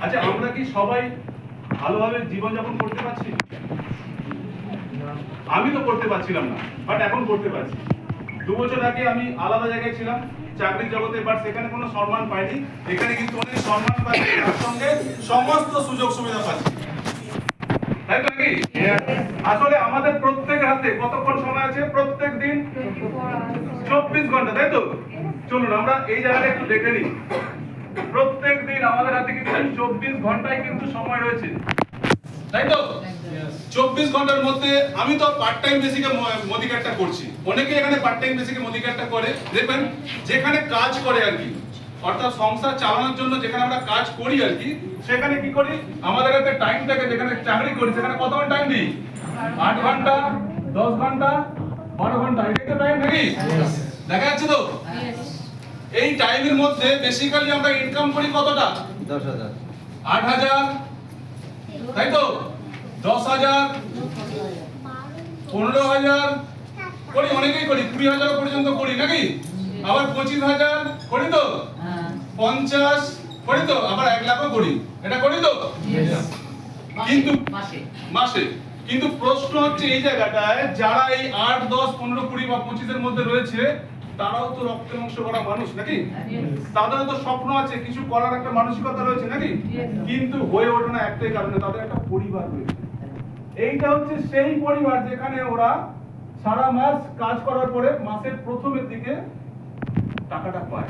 আচ্ছা, আমরা কি সবাই ভালোভাবে জীবনযাপন করতে পারছি? আমি তো করতে পারছিলাম না, বাট এখন করতে পারছি। 2 বছর আগে আমি আলাদা জায়গায় ছিলাম চাকরির জগতে, বাট সেখানে কোনো সম্মান পাইনি। এখানে কিন্তু অনেক সম্মান পাচ্ছি, তার সঙ্গে সমস্ত সুযোগ সুবিধা পাচ্ছি। তাই তো নাকি? আসলে আমাদের প্রত্যেকের হাতে কতক্ষণ সময় আছে? প্রত্যেক দিন 24 ঘন্টা, তাই তো? চলুন আমরা এই জায়গাটা একটু দেখে নিই। প্রত্যেক দিন আমাদের হাতে কিন্তু 24 ঘন্টায় কিন্তু সময় রয়েছে, তাই তো? 24 ঘন্টার মধ্যে আমি তো পার্ট টাইম বেসিকে মডিকেটটা করছি, অনেকে এখানে পার্ট টাইম বেসিকে মডিকেটটা করে। দেখবেন যেখানে কাজ করে আর কি, অর্থাৎ সংসার চালানোর জন্য যেখানে আমরা কাজ করি আর কি, সেখানে কি করি, আমাদের হাতে টাইম থাকে। যেখানে চাকরি করি সেখানে কত টাইম দিই? 8 ঘন্টা, 10 ঘন্টা, 12 ঘন্টা, এটাই তো টাইম নাকি? দেখা যাচ্ছে তো? এই টাইমের মধ্যে বেসিক্যালি আমরা ইনকাম করি কতটা? 10,000, 8,000, তাই তো? 10,000, 15,000 করি, অনেকেই করি, 20,000 পর্যন্ত করি নাকি? আবার 25,000 করি তো, 50 করি তো, আবার 1 লাখও করি। এটা করি তো? কিন্তু মাসে। কিন্তু প্রশ্ন হচ্ছে এই জায়গাটায়, যারা এই 8, 10, 15, 20 বা 25 এর মধ্যে রয়েছে, তারাও তো রক্তের অংশ করা মানুষ নাকি? তাদেরও তো স্বপ্ন আছে, কিছু করার একটা মানসিকতা রয়েছে নাকি? কিন্তু হয়ে ওঠে না একটাই কারণে, তাদের একটা পরিবার রয়েছে। এইটা হচ্ছে সেই পরিবার যেখানে ওরা সারা মাস কাজ করার পরে মাসের প্রথমের দিকে টাকাটা পায়।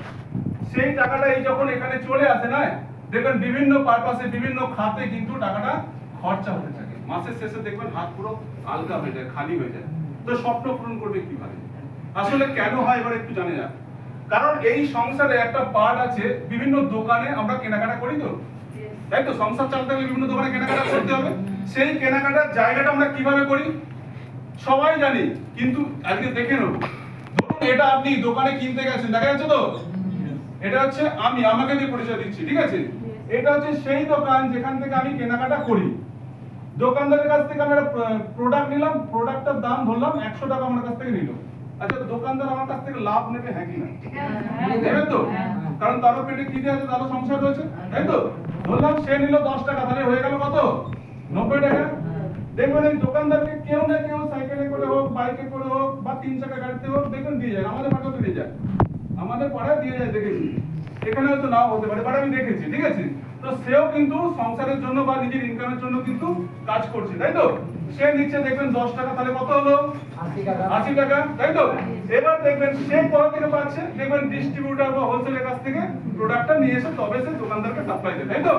সেই টাকাটা এই যখন এখানে চলে আসে না, দেখবেন বিভিন্ন পারপাসে বিভিন্ন খাতে কিন্তু টাকাটা খরচা হতে থাকে। মাসের শেষে দেখবেন হাত পুরো আলগা হয়ে যায়, খালি হয়ে যায়। তো স্বপ্ন পূরণ করবে কিভাবে? আসলে কেন হয় এবার একটু জানে যাক। কারণ এই সংসারে একটা পার্ট আছে, বিভিন্ন দোকানে আমরা কেনাকাটা করি তো, তাই তো? সংসার চালাতে গেলে বিভিন্ন দোকানে কেনাকাটা করতে হবে। সেই কেনাকাটার জায়গাটা আমরা কিভাবে করি সবাই জানি, কিন্তু আজকে দেখে নেব। ধরুন এটা আপনি দোকানে কিনতে গেছেন, দেখা যাচ্ছে তো? এটা হচ্ছে আমি, আমাকে দিয়ে পরিচয় দিচ্ছি, ঠিক আছে? এটা হচ্ছে সেই দোকান যেখান থেকে আমি কেনাকাটা করি। দোকানদারের কাছ থেকে আমি একটা প্রোডাক্ট নিলাম, প্রোডাক্টটার দাম ধরলাম 100 টাকা আমার কাছ থেকে নিল। আচ্ছা, দোকানদার আমার কাছ থেকে লাভ নেবে? হ্যাঁ কি না? নেবে তো? কারণ তারও পেটে খিদে আছে, তারও সংসার রয়েছে, তাই তো? ধরলাম সে নিল 10 টাকা, তাহলে হয়ে গেল কত? 90 টাকা। দেখবেন এই দোকানদারকে কেউ না কেউ সাইকেলে করে হোক, বাইকে করে হোক, বা 3 চাকা গাড়িতে হোক, দেখবেন দিয়ে যায়। আমাদের পাড়াতে দিয়ে যায়, আমাদের পাড়ায় দিয়ে যায়, দেখেছি। এখানে হয়তো নাও হতে পারে, বাট আমি দেখেছি, ঠিক আছে? তো সেও কিন্তু সংসারের জন্য বা নিজের ইনকামের জন্য কিন্তু কাজ করছে, তাই তো? সে নিচ্ছে দেখবেন 10 টাকা, তাহলে কত হলো? 80 টাকা, তাই তো? এবার দেখবেন সে কোথা থেকে পাচ্ছে? দেখবেন ডিস্ট্রিবিউটর বা হোলসেলের কাছ থেকে প্রোডাক্টটা নিয়ে এসে তবে সে দোকানদারকে সাপ্লাই দেয়, তাই তো?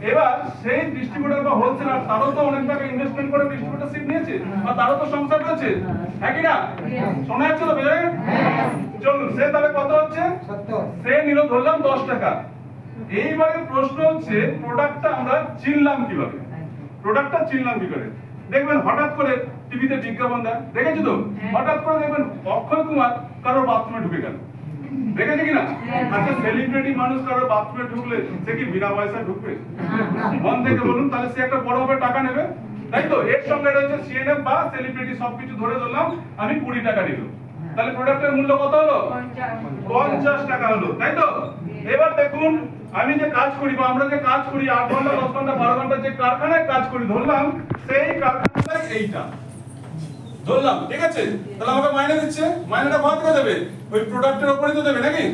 এবার সেই ডিস্ট্রিবিউটর বা হোলসেলার, তারও তো অনেক টাকা ইনভেস্টমেন্ট করে ডিস্ট্রিবিউটরশিপ নিয়েছে, বা তারও তো সংসার রয়েছে, হ্যাঁ কি না? শোনা যাচ্ছে তো? বেজে চলুন, সে তাহলে কত হচ্ছে? সে নিল ধরলাম 10 টাকা। এইবারে প্রশ্ন হচ্ছে প্রোডাক্টটা আমরা চিনলাম কিভাবে? প্রোডাক্টটা চিনলাম কি করে? দেখবেন হঠাৎ করে টিভিতে বিজ্ঞাপন দেয়, দেখেছো তো? হঠাৎ করে দেখবেন অক্ষয় কুমার কারোর বাথরুমে ঢুকে গেল, দেখেছে কিনা? আচ্ছা, সেলিব্রিটি মানুষ কারোর বাথরুমে ঢুকলে সে কি বিনা পয়সায় ঢুকবে? মন থেকে বলুন, তাহলে সে একটা বড় ভাবে টাকা নেবে, তাই তো? এর সঙ্গে রয়েছে সিএনএফ বা সেলিব্রিটি, সবকিছু ধরে ধরলাম আমি 20 টাকা নিল, তাহলে প্রোডাক্টের মূল্য কত হলো? 50 টাকা হলো, তাই তো? এবার দেখুন, আমি যে কাজ করি বা আমরা যে কাজ করি 8 ঘন্টা, 10 ঘন্টা, 12 ঘন্টা যে কারখানায় কাজ করি, ধরলাম সেই কারখানাটাই এইটা ধরলাম, ঠিক আছে? তাহলে আমাকে মাইনে দিচ্ছে, মাইনেটা কত করে দেবে? ওই প্রোডাক্টের উপরেই তো দেবে নাকি?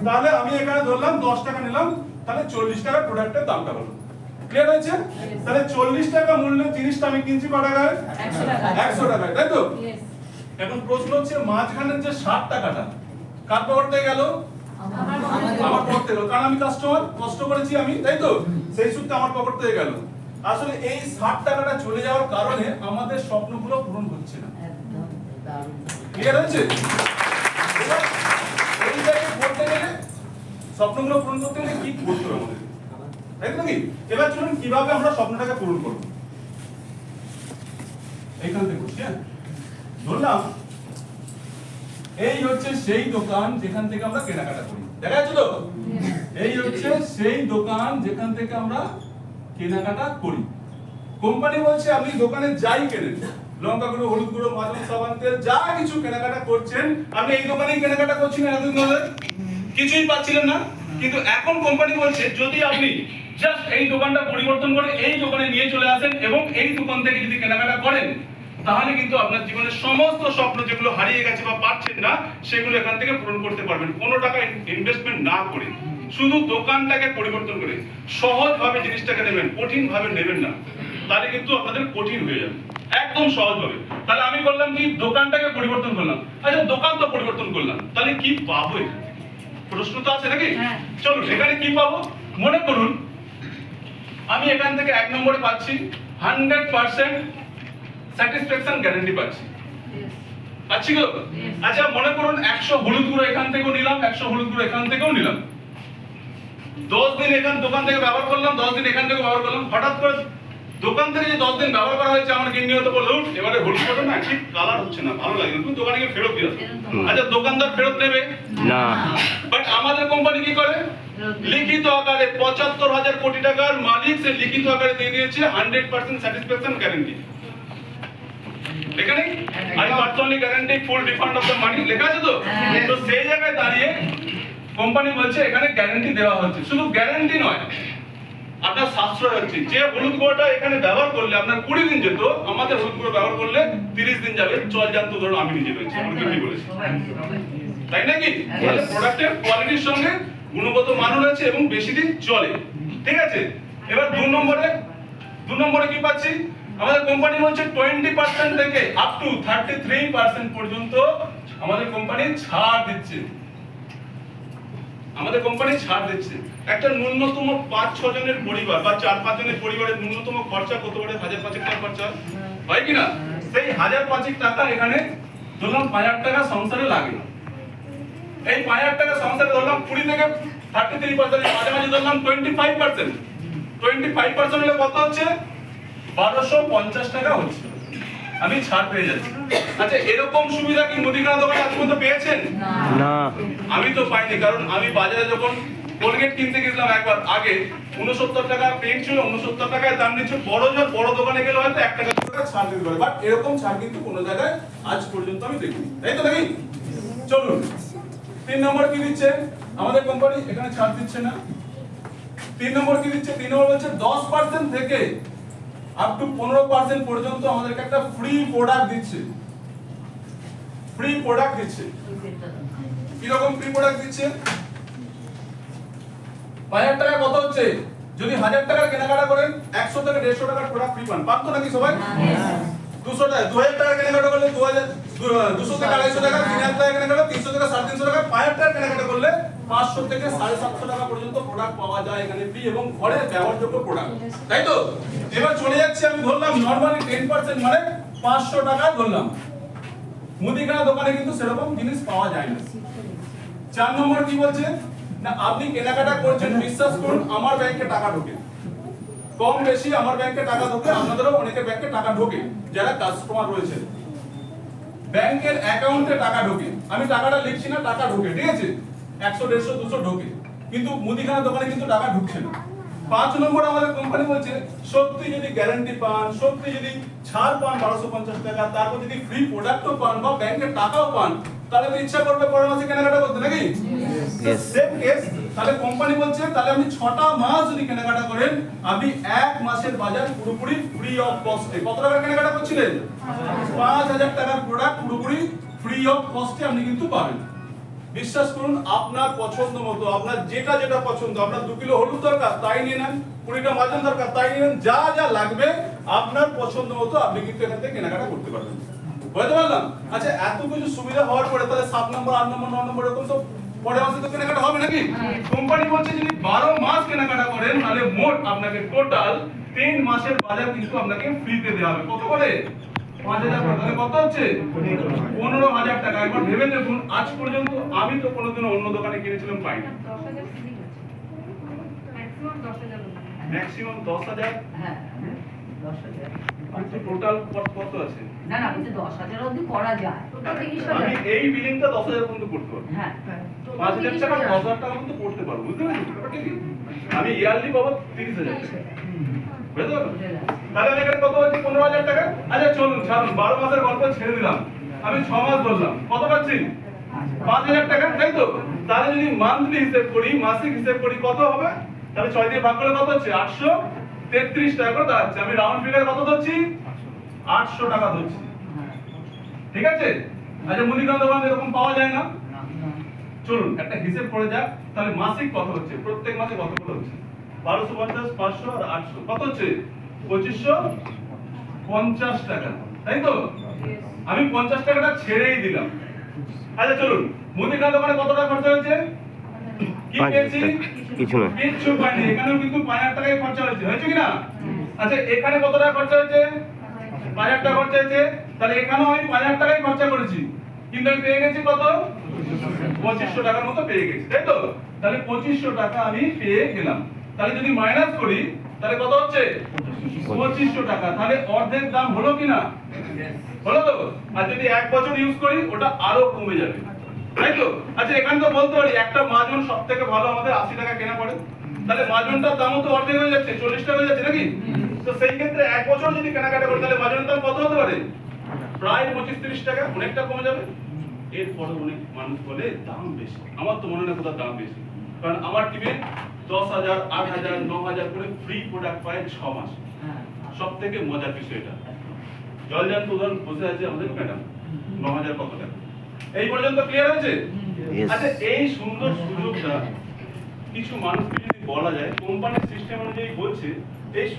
তাহলে আমি এখানে ধরলাম 10 টাকা নিলাম, তাহলে 40 টাকা প্রোডাক্টের দামটা হলো। ক্লিয়ার হয়েছে? তাহলে 40 টাকা মূল্যের জিনিসটা আমি কিনছি কত টাকায়? 100 টাকায়, তাই তো? এখন প্রশ্ন হচ্ছে মাঝখানের যে 60 টাকাটা কার পকেট থেকে গেল? আমার পকেট থেকে, কারণ আমি কাস্টমার, কষ্ট করেছি আমি, তাই তো? সেই সূত্রে আমার পকেট থেকে গেল। আসলে এই 60 টাকাটা চলে যাওয়ার কারণে আমাদের স্বপ্নগুলো পূরণ হচ্ছে না। ক্লিয়ার হয়েছে? এবার এই জায়গায় করতে গেলে, স্বপ্নগুলো পূরণ করতে গেলে কি করতে হবে আমাদের, তাই তো নাকি? এবার চলুন কিভাবে আমরা স্বপ্নটাকে পূরণ করব। এইখান থেকে বুঝছি, হ্যাঁ? ধরলাম এই হচ্ছে সেই দোকান যেখান থেকে আমরা কেনাকাটা করি, দেখা যাচ্ছে তো? এই হচ্ছে সেই দোকান যেখান থেকে আমরা কেনাকাটা করি। কোম্পানি বলছে আপনি দোকানে যাই কেনেন, লঙ্কা গুঁড়ো, হলুদ গুঁড়ো, মাজন, সাবান, তেল, যা কিছু কেনাকাটা করছেন, আপনি এই দোকানেই কেনাকাটা করছেন, এতদিন ধরে কিছুই পাচ্ছিলেন না, কিন্তু এখন কোম্পানি বলছে যদি আপনি জাস্ট এই দোকানটা পরিবর্তন করে এই দোকানে নিয়ে চলে আসেন এবং এই দোকান থেকে যদি কেনাকাটা করেন, তাহলে কিন্তু আপনার জীবনের সমস্ত স্বপ্ন যেগুলো হারিয়ে গেছে বা পাচ্ছেন না, সেগুলো এখান থেকে পূরণ করতে পারবেন কোনো টাকা ইনভেস্টমেন্ট না করে, শুধু দোকানটাকে পরিবর্তন করে। সহজভাবে জিনিসটাকে নেবেন, কঠিন ভাবে নেবেন না, তাহলে কিন্তু আপনাদের কঠিন হয়ে যাবে। একদম সহজভাবে। তাহলে আমি বললাম কি, দোকানটাকে পরিবর্তন করলাম। আচ্ছা, দোকান তো পরিবর্তন করলাম, তাহলে কি পাবো এখানে? প্রশ্ন তো আছে নাকি? চলুন, এখানে কি পাবো? মনে করুন আমি এখান থেকে 1 নম্বরে পাচ্ছি 100% স্যাটিসফ্যাকশন গ্যারান্টি পাচ্ছি। পাচ্ছি গো? আচ্ছা, মনে করুন 100 হলুদ গুঁড়ো এখান থেকেও নিলাম, 100 হলুদ গুঁড়ো এখান থেকেও নিলাম। 10 দিন এখান দোকান থেকে ব্যবহার করলাম, 10 দিন এখান থেকে ব্যবহার করলাম। হঠাৎ করে দোকান থেকে যে 10 দিন ব্যবহার করা হয়েছে, আমার কিনে হতে বললো এবারে হলুদ গুঁড়ো না ঠিক কালার হচ্ছে না, ভালো লাগে না, তুমি দোকানে গিয়ে ফেরত দিয়ে দাও। আচ্ছা, দোকানদার ফেরত নেবে না, বাট আমাদের কোম্পানি কি করে? লিখিত আকারে 75,000 কোটি টাকার মালিক, সে লিখিত আকারে দিয়ে দিয়েছে 100% স্যাটিসফ্যাকশন গ্যারান্টি। লেখা নেই? I personally guarantee full refund of the money, লেখা আছে তো? তো সেই জায়গায় দাঁড়িয়ে কোম্পানি বলছে এখানে গ্যারান্টি দেওয়া হচ্ছে। শুধু গ্যারান্টি নয়, আপনার সাশ্রয় হচ্ছে। যে হলুদ গুঁড়োটা এখানে ব্যবহার করলে আপনার 20 দিন যেত, আমাদের হলুদ গুঁড়ো ব্যবহার করলে 30 দিন যাবে। চল জানতো, ধরো আমি নিজে রয়েছি, আমার কি বলেছি, তাই নাকি? তাহলে প্রোডাক্টের কোয়ালিটির সঙ্গে গুণগত মান রয়েছে এবং বেশি দিন চলে। ঠিক আছে, এবার 2 নম্বরে কি পাচ্ছি? আমাদের কোম্পানি বলছে 20% থেকে আপ টু 33% পর্যন্ত আমাদের কোম্পানি ছাড় দিচ্ছে। আমাদের কোম্পানি ছাড় দিচ্ছে। একটা ন্যূনতম 5-6 জনের পরিবার বা 4-5 জনের পরিবারের ন্যূনতম খরচা কত করে? 1,005 টাকা খরচা হয় কিনা? সেই 1,005 টাকা এখানে ধরলাম 5,000 টাকা সংসারে লাগে। এই 5,000 টাকা সংসারে ধরলাম 20 থেকে 33%, মাঝামাঝি ধরলাম 25%। 25% হলে কত হচ্ছে? 1,250 টাকা হচ্ছে। আমি ছাড় পেয়ে যাচ্ছি। আচ্ছা, এরকম সুবিধা কি মুদিখানা দোকানে আজ পর্যন্ত পেয়েছেন? না, আমি তো পাইনি। কারণ আমি বাজারে যখন কোলগেট কিনতে গেছিলাম একবার আগে, 69 টাকা পেন ছিল, 69 টাকায় দাম নিচ্ছে। বড় দোকানে গেলে হয়তো 1 টাকা ছাড় দিতে পারে, বাট এরকম ছাড় কিন্তু কোনো জায়গায় আজ পর্যন্ত আমি দেখিনি। তাই তো নাকি? চলুন, 3 নম্বর কি দিচ্ছে আমাদের কোম্পানি? এখানে ছাড় দিচ্ছে না। 3 নম্বর কি দিচ্ছে? 3 নম্বর বলছে 10% থেকে আপ টু 15% পর্যন্ত আমাদেরকে একটা ফ্রি প্রোডাক্ট দিচ্ছে। ফ্রি প্রোডাক্ট দিচ্ছে। কি রকম ফ্রি প্রোডাক্ট দিচ্ছে? 5,000 টাকা কত হচ্ছে? যদি 1,000 টাকার কেনাকাটা করেন 100 থেকে 150 টাকার প্রোডাক্ট ফ্রি পান। পান তো নাকি সবাই? 200 টাকা, 2,000 টাকা কেনাকাটা করলে 200 থেকে 250 টাকা, 3,000 টাকা কেনাকাটা 300 থেকে 350 টাকা, 5,000 টাকা কেনাকাটা করলে 500 থেকে 750 টাকা পর্যন্ত প্রোডাক্ট পাওয়া যায় এখানে ফ্রি এবং ঘরে ব্যবহারযোগ্য প্রোডাক্ট। তাই তো? এবার চলে যাচ্ছে, আমি ধরলাম নরমালি 10% মানে 500 টাকা ধরলাম। মুদিখানা দোকানে কিন্তু সেরকম জিনিস পাওয়া যায় না। 4 নম্বর কি বলছে? না, আপনি কেনাকাটা করছেন, বিশ্বাস করুন আমার ব্যাংকে টাকা ঢোকে, কম বেশি আমার ব্যাংকে টাকা ঢোকে, আপনাদেরও অনেকের ব্যাংকে টাকা ঢোকে যারা কাস্টমার রয়েছে। ব্যাংকের অ্যাকাউন্টে টাকা ঢোকে, আমি টাকাটা লিখছি না, টাকা ঢোকে। ঠিক আছে, 100, 150, 200 ঢোকে, কিন্তু মুদিখানা দোকানে কিন্তু টাকা ঢুকছে না। 5 নম্বর আমাদের কোম্পানি বলছে সত্যি যদি গ্যারান্টি পান, সত্যি যদি ছাড় পান 1,250 টাকা, তারপর যদি ফ্রি প্রোডাক্টও পান বা ব্যাংকের টাকাও পান, তাহলে তো ইচ্ছা করবে পরের মাসে কেনাকাটা করতে, নাকি? Same case. তাহলে কোম্পানি বলছে তাহলে আপনি 6টা মাস যদি কেনাকাটা করেন, আপনি 1 মাসের বাজার পুরোপুরি ফ্রি অফ কস্টে। কত টাকার কেনাকাটা করছিলেন? 5,000 টাকার প্রোডাক্ট পুরোপুরি ফ্রি অফ কস্টে আপনি কিন্তু পাবেন। বিশ্বাস করুন, আপনার পছন্দ মতো, আপনার যেটা যেটা পছন্দ, আপনার 2 কিলো হলুদ দরকার তাই নিয়ে নেন, 20টা মাজন দরকার তাই নিয়ে নেন, যা যা লাগবে আপনার পছন্দ মতো আপনি কিন্তু এখান থেকে কেনাকাটা করতে পারবেন। বুঝতে পারলাম? আচ্ছা, এত কিছু সুবিধা হওয়ার পরে তাহলে 7 নম্বর, 8 নম্বর, 9 নম্বর এরকম তো পরের মাসে তো কেনাকাটা হবে নাকি? কোম্পানি বলছে যদি 12 মাস কেনাকাটা করেন তাহলে মোট আপনাকে টোটাল 3 মাসের বাজার কিন্তু আপনাকে ফ্রিতে দেওয়া হবে। কত করে? 5,000 টাকা। তাহলে কত হচ্ছে? 15,000 টাকা। একবার ভেবে দেখুন, আজ পর্যন্ত আমি তো কোনোদিনও অন্য দোকানে কিনেছিলাম পাইনি। ম্যাক্সিমাম 10,000। হ্যাঁ, 10,000। আচ্ছা, টোটাল কত আছে? না না, বলতে 10,000 অবধি করা যায়। আমি এই বিলিংটা 10,000 পর্যন্ত করতে পারবো। হ্যাঁ, 5,000 টাকা 10,000 টাকা পর্যন্ত করতে পারবো। বুঝতে পেরেছেন ব্যাপারটা কি? আমি ইয়ারলি পাবো 30,000 টাকা। বুঝতে পারলেন? তাহলে আমি এখানে কত হচ্ছে? 15,000 টাকা। আচ্ছা চলুন, ছাড়ুন, 12 মাসের গল্প ছেড়ে দিলাম। আমি 6 মাস ধরলাম, কত পাচ্ছি? 5,000 টাকা, তাই তো? তাহলে যদি মান্থলি হিসেব করি, মাসিক হিসেব করি, কত হবে? তাহলে 6 দিয়ে ভাগ করলে কত হচ্ছে? 833 টাকা করে দাঁড়াচ্ছে। আমি রাউন্ড ফিগার কত ধরছি? 800 টাকা ধরছি। ঠিক আছে? আচ্ছা, মুদিখানা দোকানে এরকম পাওয়া যায় না। চলুন একটা হিসেব করে যাক। তাহলে মাসিক কত হচ্ছে? প্রত্যেক মাসে কত করে হচ্ছে? 1250, 500 আর 800 কত হচ্ছে? 2550 টাকা, তাই তো? আমি 50 টাকাটা ছেড়েই দিলাম। আচ্ছা চলুন, মুদিখানা দোকানে কত টাকা খরচা হয়েছে? কি পেয়েছি? কিছু না। কিচ্ছু পাইনি। এখানেও কিন্তু 5000 টাকাই খরচা হয়েছে, হয়েছে কিনা? আচ্ছা, এখানে কত টাকা খরচা হয়েছে? 5000 টাকা খরচা হয়েছে। তাহলে এখানেও আমি 5000 টাকাই খরচা করেছি, কিন্তু আমি পেয়ে গেছি কত? 2500 টাকার মতো পেয়ে গেছি, তাই তো? তাহলে 2500 টাকা আমি পেয়ে গেলাম। তাহলে যদি মাইনাস করি তাহলে কত হচ্ছে? 2500 টাকা। তাহলে অর্ধেক দাম হলো কিনা? হলো তো? আর যদি 1 বছর ইউজ করি ওটা আরো কমে যাবে, তাই তো? আচ্ছা, এখানে তো বলতে পারি একটা মাজন সবথেকে ভালো আমাদের 80 টাকা কেনা পড়ে। তাহলে মাজনটার দামও তো অর্ধেক হয়ে যাচ্ছে, 40 টাকা হয়ে যাচ্ছে নাকি? তো সেই ক্ষেত্রে 1 বছর যদি কেনাকাটা করি তাহলে মাজনের দাম কত হতে পারে? প্রায় 25-30 টাকা, অনেকটা কমে যাবে। এরপরে অনেক মানুষ বলে দাম বেশি। আমার তো মনে হয় না কোথাও দাম বেশি, কারণ আমার টিমে 10,000, 8,000, 9,000 করে ফ্রি প্রোডাক্ট পায় 6 মাস। সব থেকে মজার বিষয় এটা, জলজান্ত উদাহরণ বসে আছে আমাদের ম্যাডাম, 9,000 কত টাকা। এই পর্যন্ত ক্লিয়ার হয়েছে? Yes. আচ্ছা, এই সুন্দর সুযোগটা কিছু মানুষকে যদি বলা যায় কোম্পানির সিস্টেম অনুযায়ী বলছে, এই